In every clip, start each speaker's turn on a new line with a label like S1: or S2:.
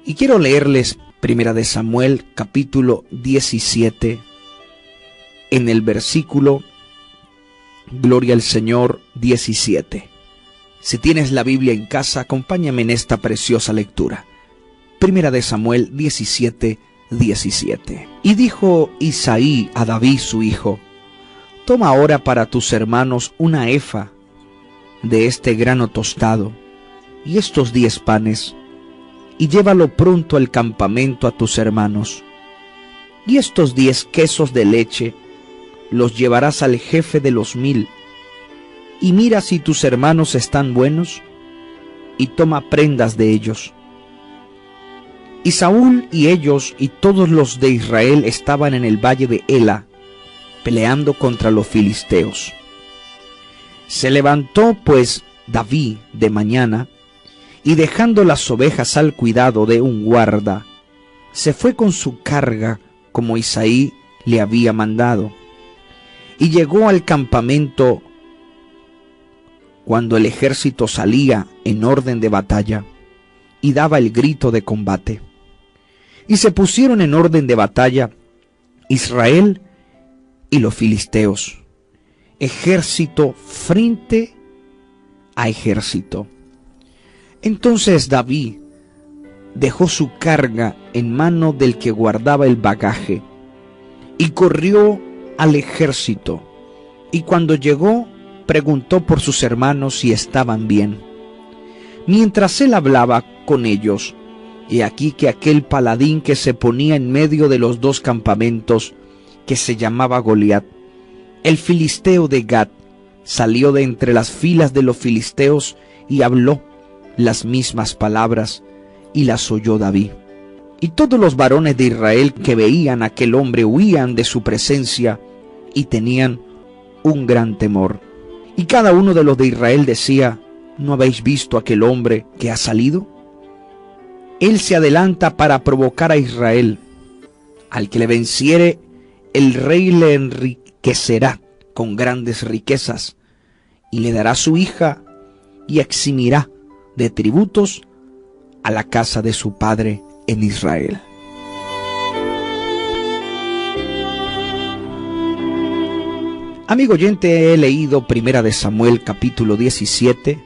S1: Y quiero leerles Primera de Samuel, capítulo 17, en el versículo, gloria al Señor, 17. Si tienes la Biblia en casa, acompáñame en esta preciosa lectura. Primera de Samuel 17, 17. Y dijo Isaí a David su hijo: toma ahora para tus hermanos una efa de este grano tostado y estos 10 panes, y llévalo pronto al campamento a tus hermanos. Y estos 10 quesos de leche los llevarás al jefe de los 1000, y mira si tus hermanos están buenos, y toma prendas de ellos. Y Saúl y ellos y todos los de Israel estaban en el valle de Ela, peleando contra los filisteos. Se levantó pues David de mañana, y dejando las ovejas al cuidado de un guarda, se fue con su carga como Isaí le había mandado, y llegó al campamento cuando el ejército salía en orden de batalla y daba el grito de combate. Y se pusieron en orden de batalla Israel y los filisteos, ejército frente a ejército. Entonces David dejó su carga en mano del que guardaba el bagaje y corrió al ejército, y cuando llegó preguntó por sus hermanos si estaban bien. Mientras él hablaba con ellos, he aquí que aquel paladín que se ponía en medio de los 2 campamentos, que se llamaba Goliat, el filisteo de Gat, salió de entre las filas de los filisteos y habló las mismas palabras, y las oyó David. Y todos los varones de Israel que veían a aquel hombre huían de su presencia y tenían un gran temor. Y cada uno de los de Israel decía: ¿no habéis visto aquel hombre que ha salido? Él se adelanta para provocar a Israel. Al que le venciere, el rey le enriquecerá con grandes riquezas, y le dará su hija, y eximirá de tributos a la casa de su padre en Israel. Amigo oyente, he leído Primera de Samuel capítulo 17,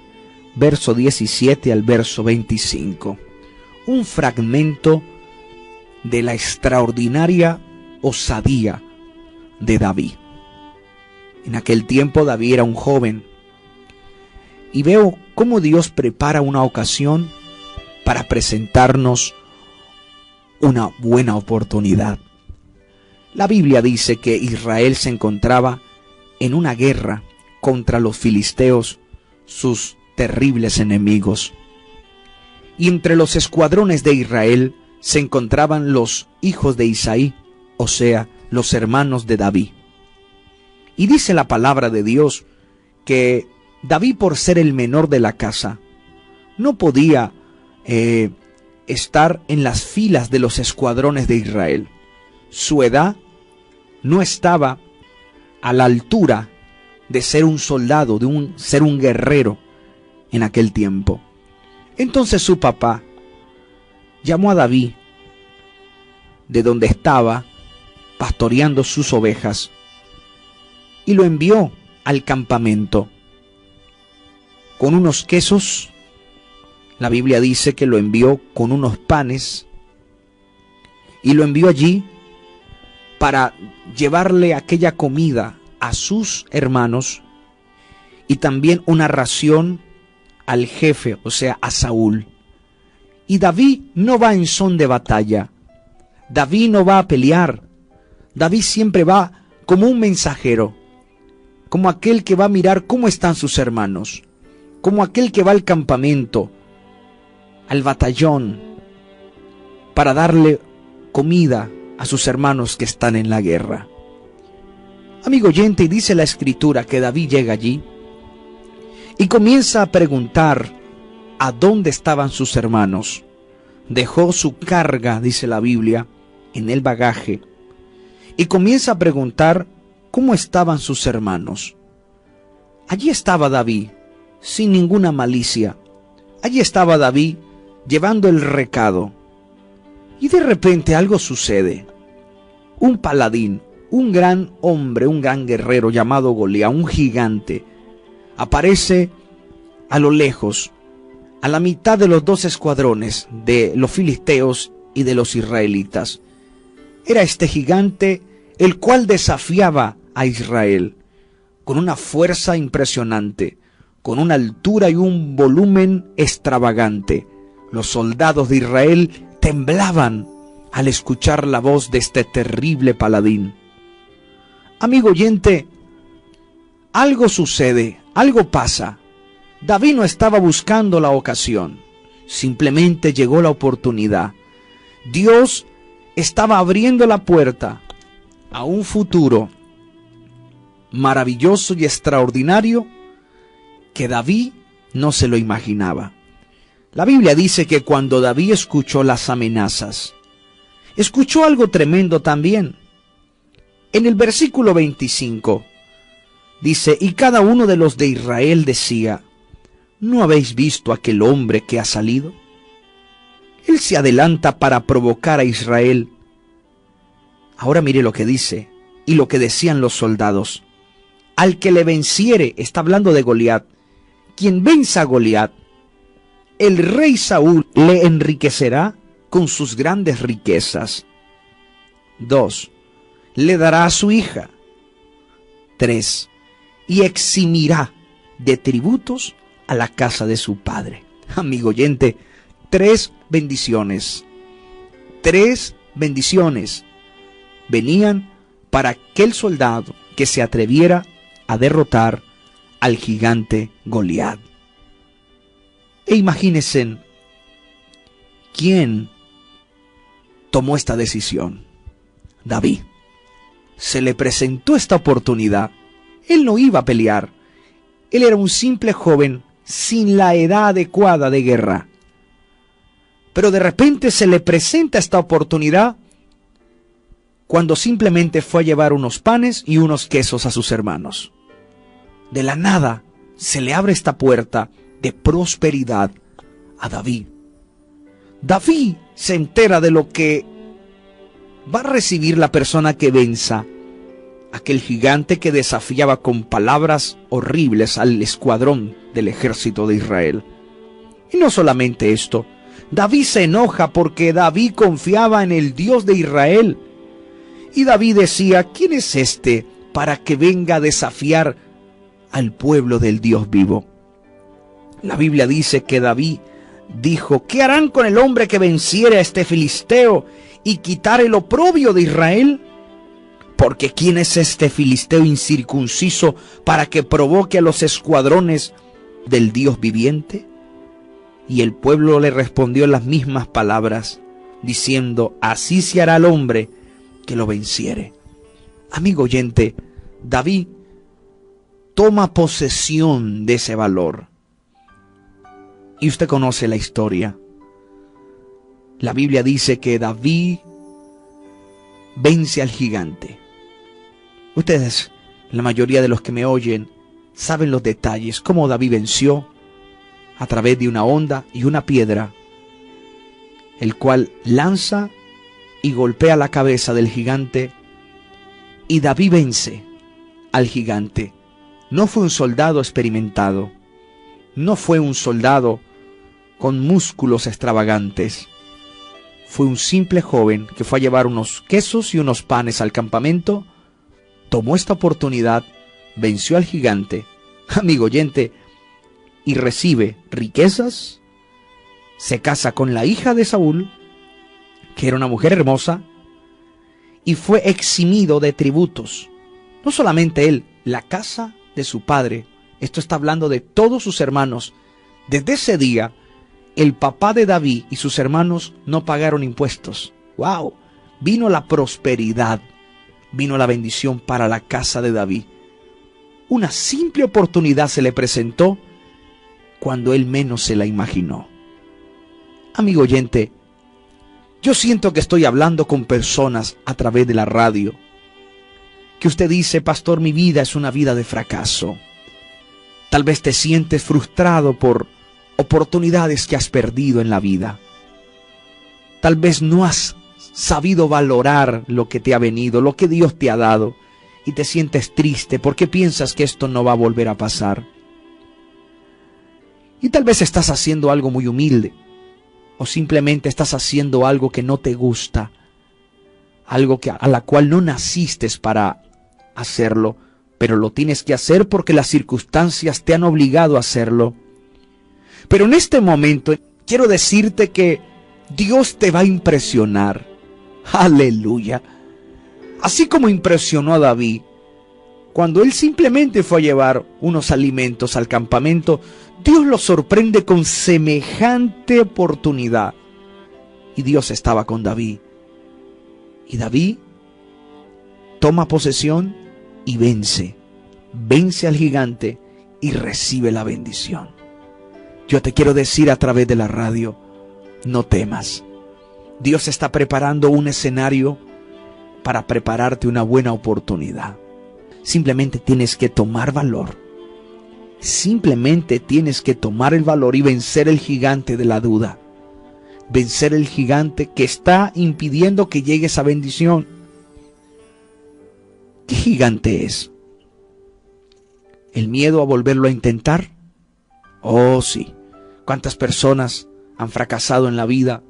S1: verso 17 al verso 25. Un fragmento de la extraordinaria osadía de David. En aquel tiempo David era un joven, y veo cómo Dios prepara una ocasión para presentarnos una buena oportunidad. La Biblia dice que Israel se encontraba en una guerra contra los filisteos, sus terribles enemigos. Y entre los escuadrones de Israel se encontraban los hijos de Isaí, o sea, los hermanos de David. Y dice la palabra de Dios que David, por ser el menor de la casa, no podía estar en las filas de los escuadrones de Israel. Su edad no estaba a la altura de ser un soldado, de ser un guerrero en aquel tiempo. Entonces su papá llamó a David de donde estaba pastoreando sus ovejas y lo envió al campamento con unos quesos. La Biblia dice que lo envió con unos panes y lo envió allí para llevarle aquella comida a sus hermanos y también una ración al jefe, o sea, a Saúl. Y David no va en son de batalla. David no va a pelear. David siempre va como un mensajero, como aquel que va a mirar cómo están sus hermanos, como aquel que va al campamento, al batallón, para darle comida a sus hermanos que están en la guerra. Amigo oyente, dice la Escritura que David llega allí y comienza a preguntar a dónde estaban sus hermanos. Dejó su carga, dice la Biblia, en el bagaje y comienza a preguntar cómo estaban sus hermanos. Allí estaba David, sin ninguna malicia. Allí estaba David llevando el recado. Y de repente algo sucede. Un paladín, un gran hombre, un gran guerrero llamado Goliat, un gigante, aparece a lo lejos, a la mitad de los dos escuadrones de los filisteos y de los israelitas. Era este gigante el cual desafiaba a Israel con una fuerza impresionante, con una altura y un volumen extravagante. Los soldados de Israel temblaban al escuchar la voz de este terrible paladín. Amigo oyente, algo sucede, algo pasa. David no estaba buscando la ocasión, simplemente llegó la oportunidad. Dios estaba abriendo la puerta a un futuro maravilloso y extraordinario que David no se lo imaginaba. La Biblia dice que cuando David escuchó las amenazas, escuchó algo tremendo también. En el versículo 25 dice: y cada uno de los de Israel decía: ¿no habéis visto aquel hombre que ha salido? Él se adelanta para provocar a Israel. Ahora mire lo que dice y lo que decían los soldados: al que le venciere, está hablando de Goliat, quien venza a Goliat, el rey Saúl le enriquecerá con sus grandes riquezas. 2. Le dará a su hija. 3. Y eximirá de tributos a la casa de su padre. Amigo oyente, 3 bendiciones. 3 bendiciones venían para aquel soldado que se atreviera a derrotar al gigante Goliat. E imagínense quién tomó esta decisión. David. Se le presentó esta oportunidad. Él no iba a pelear. Él era un simple joven sin la edad adecuada de guerra. Pero de repente se le presenta esta oportunidad cuando simplemente fue a llevar unos panes y unos quesos a sus hermanos. De la nada se le abre esta puerta de prosperidad a David. David se entera de lo que va a recibir la persona que venza aquel gigante que desafiaba con palabras horribles al escuadrón del ejército de Israel. Y no solamente esto, David se enoja porque David confiaba en el Dios de Israel. Y David decía: ¿quién es este para que venga a desafiar al pueblo del Dios vivo? La Biblia dice que David dijo: ¿qué harán con el hombre que venciere a este filisteo y quitare el oprobio de Israel? Porque ¿quién es este filisteo incircunciso para que provoque a los escuadrones del Dios viviente? Y el pueblo le respondió las mismas palabras, diciendo: así se hará al hombre que lo venciere. Amigo oyente, David toma posesión de ese valor. Y usted conoce la historia. La Biblia dice que David vence al gigante. Ustedes, la mayoría de los que me oyen, saben los detalles, cómo David venció a través de una honda y una piedra, el cual lanza y golpea la cabeza del gigante, y David vence al gigante. No fue un soldado experimentado, no fue un soldado con músculos extravagantes. Fue un simple joven que fue a llevar unos quesos y unos panes al campamento, tomó esta oportunidad, venció al gigante, amigo oyente, y recibe riquezas, se casa con la hija de Saúl, que era una mujer hermosa, y fue eximido de tributos. No solamente él, la casa de su padre, esto está hablando de todos sus hermanos. Desde ese día, el papá de David y sus hermanos no pagaron impuestos. ¡Wow! Vino la prosperidad, vino la bendición para la casa de David. Una simple oportunidad se le presentó cuando él menos se la imaginó. Amigo oyente, yo siento que estoy hablando con personas a través de la radio, que usted dice: pastor, mi vida es una vida de fracaso. Tal vez te sientes frustrado por oportunidades que has perdido en la vida. Tal vez no has sabido valorar lo que te ha venido, lo que Dios te ha dado, y te sientes triste porque piensas que esto no va a volver a pasar. Y tal vez estás haciendo algo muy humilde, o simplemente estás haciendo algo que no te gusta, algo a la cual no naciste para hacerlo, pero lo tienes que hacer porque las circunstancias te han obligado a hacerlo. Pero en este momento quiero decirte que Dios te va a impresionar. Aleluya. Así como impresionó a David, cuando él simplemente fue a llevar unos alimentos al campamento, Dios lo sorprende con semejante oportunidad. Y Dios estaba con David. Y David toma posesión y vence al gigante y recibe la bendición. Yo te quiero decir a través de la radio, no temas. Dios está preparando un escenario para prepararte una buena oportunidad. Simplemente tienes que tomar valor. Simplemente tienes que tomar el valor y vencer el gigante de la duda. Vencer el gigante que está impidiendo que llegue esa bendición. ¿Qué gigante es? ¿El miedo a volverlo a intentar? Oh, sí. ¿Cuántas personas han fracasado en la vida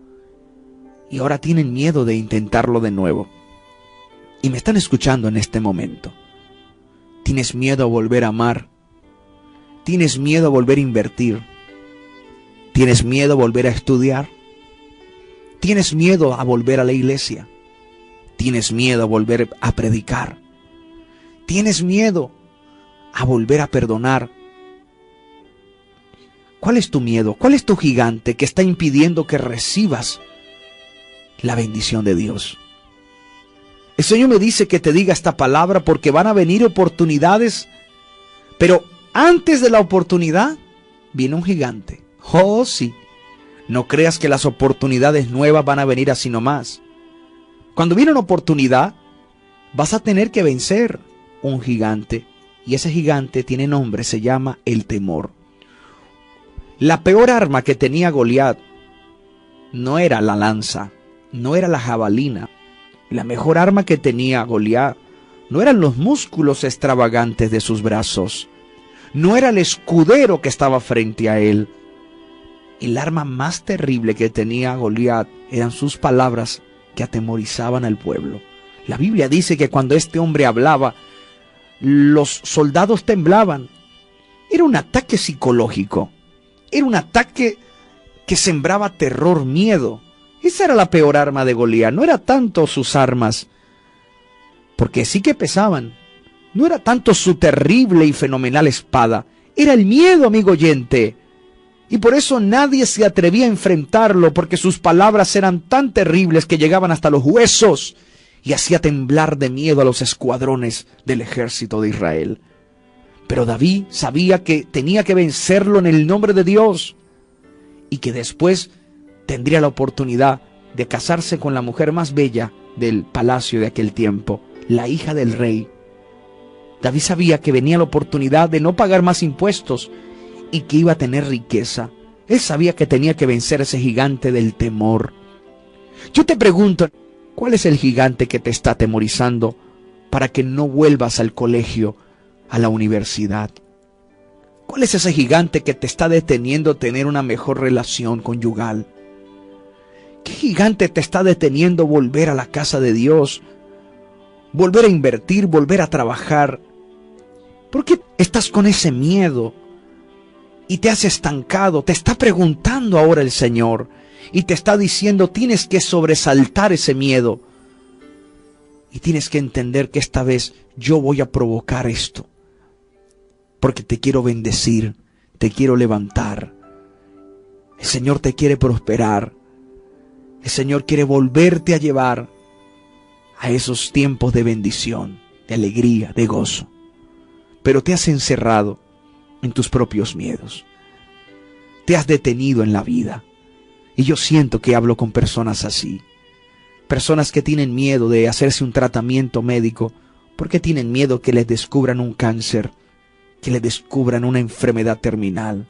S1: y ahora tienen miedo de intentarlo de nuevo? Y me están escuchando en este momento. ¿Tienes miedo a volver a amar? ¿Tienes miedo a volver a invertir? ¿Tienes miedo a volver a estudiar? ¿Tienes miedo a volver a la iglesia? ¿Tienes miedo a volver a predicar? ¿Tienes miedo a volver a perdonar? ¿Cuál es tu miedo? ¿Cuál es tu gigante que está impidiendo que recibas la bendición de Dios? El Señor me dice que te diga esta palabra porque van a venir oportunidades, pero antes de la oportunidad viene un gigante. Oh, sí. No creas que las oportunidades nuevas van a venir así nomás. Cuando viene una oportunidad, vas a tener que vencer un gigante. Y ese gigante tiene nombre, se llama el temor. La peor arma que tenía Goliat no era la lanza, no era la jabalina. La mejor arma que tenía Goliat no eran los músculos extravagantes de sus brazos, no era el escudero que estaba frente a él. El arma más terrible que tenía Goliat eran sus palabras que atemorizaban al pueblo. La Biblia dice que cuando este hombre hablaba, los soldados temblaban. Era un ataque psicológico, era un ataque que sembraba terror, miedo. Esa era la peor arma de Goliat. No era tanto sus armas, porque sí que pesaban. No era tanto su terrible y fenomenal espada. Era el miedo, amigo oyente. Y por eso nadie se atrevía a enfrentarlo, porque sus palabras eran tan terribles que llegaban hasta los huesos y hacía temblar de miedo a los escuadrones del ejército de Israel. Pero David sabía que tenía que vencerlo en el nombre de Dios y que después tendría la oportunidad de casarse con la mujer más bella del palacio de aquel tiempo, la hija del rey. David sabía que venía la oportunidad de no pagar más impuestos y que iba a tener riqueza. Él sabía que tenía que vencer ese gigante del temor. Yo te pregunto, ¿cuál es el gigante que te está atemorizando para que no vuelvas al colegio, a la universidad? ¿Cuál es ese gigante que te está deteniendo tener una mejor relación conyugal? ¿Qué gigante te está deteniendo volver a la casa de Dios? Volver a invertir, volver a trabajar. ¿Por qué estás con ese miedo? Y te has estancado. Te está preguntando ahora el Señor. Y te está diciendo, tienes que sobresaltar ese miedo. Y tienes que entender que esta vez yo voy a provocar esto. Porque te quiero bendecir, te quiero levantar. El Señor te quiere prosperar. El Señor quiere volverte a llevar a esos tiempos de bendición, de alegría, de gozo. Pero te has encerrado en tus propios miedos. Te has detenido en la vida. Y yo siento que hablo con personas así. Personas que tienen miedo de hacerse un tratamiento médico porque tienen miedo que les descubran un cáncer, que les descubran una enfermedad terminal.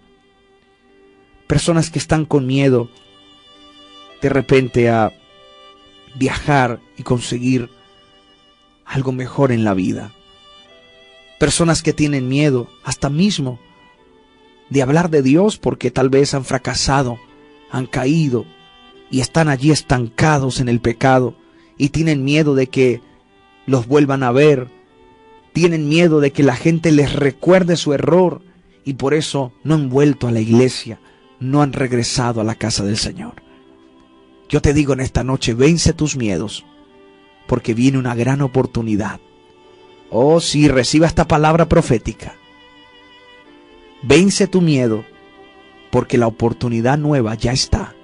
S1: Personas que están con miedo de repente a viajar y conseguir algo mejor en la vida. Personas que tienen miedo hasta mismo de hablar de Dios porque tal vez han fracasado, han caído y están allí estancados en el pecado y tienen miedo de que los vuelvan a ver, tienen miedo de que la gente les recuerde su error y por eso no han vuelto a la iglesia, no han regresado a la casa del Señor. Yo te digo en esta noche, vence tus miedos, porque viene una gran oportunidad. Oh, sí, reciba esta palabra profética. Vence tu miedo, porque la oportunidad nueva ya está.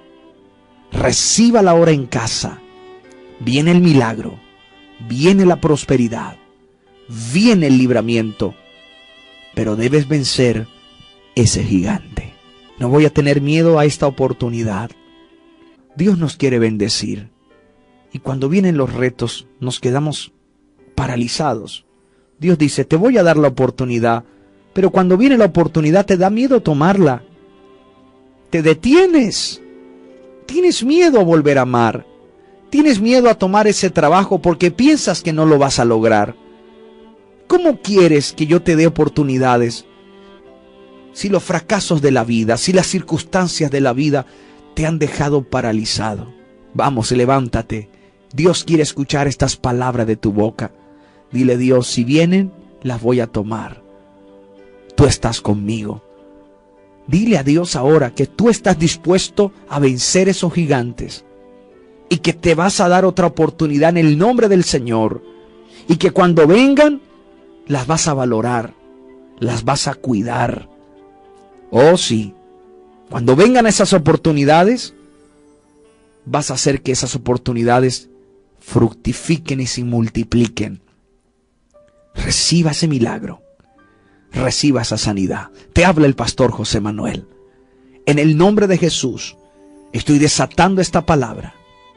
S1: Recíbala ahora en casa. Viene el milagro, viene la prosperidad, viene el libramiento, pero debes vencer ese gigante. No voy a tener miedo a esta oportunidad. Dios nos quiere bendecir. Y cuando vienen los retos, nos quedamos paralizados. Dios dice, te voy a dar la oportunidad, pero cuando viene la oportunidad te da miedo tomarla. Te detienes. Tienes miedo a volver a amar. Tienes miedo a tomar ese trabajo porque piensas que no lo vas a lograr. ¿Cómo quieres que yo te dé oportunidades si los fracasos de la vida, si las circunstancias de la vida te han dejado paralizado? Vamos, levántate. Dios quiere escuchar estas palabras de tu boca. Dile, Dios, si vienen, las voy a tomar. Tú estás conmigo. Dile a Dios ahora que tú estás dispuesto a vencer esos gigantes y que te vas a dar otra oportunidad en el nombre del Señor y que cuando vengan, las vas a valorar, las vas a cuidar. Oh, sí. Cuando vengan esas oportunidades, vas a hacer que esas oportunidades fructifiquen y se multipliquen. Reciba ese milagro. Reciba esa sanidad. Te habla el pastor José Manuel. En el nombre de Jesús, estoy desatando esta palabra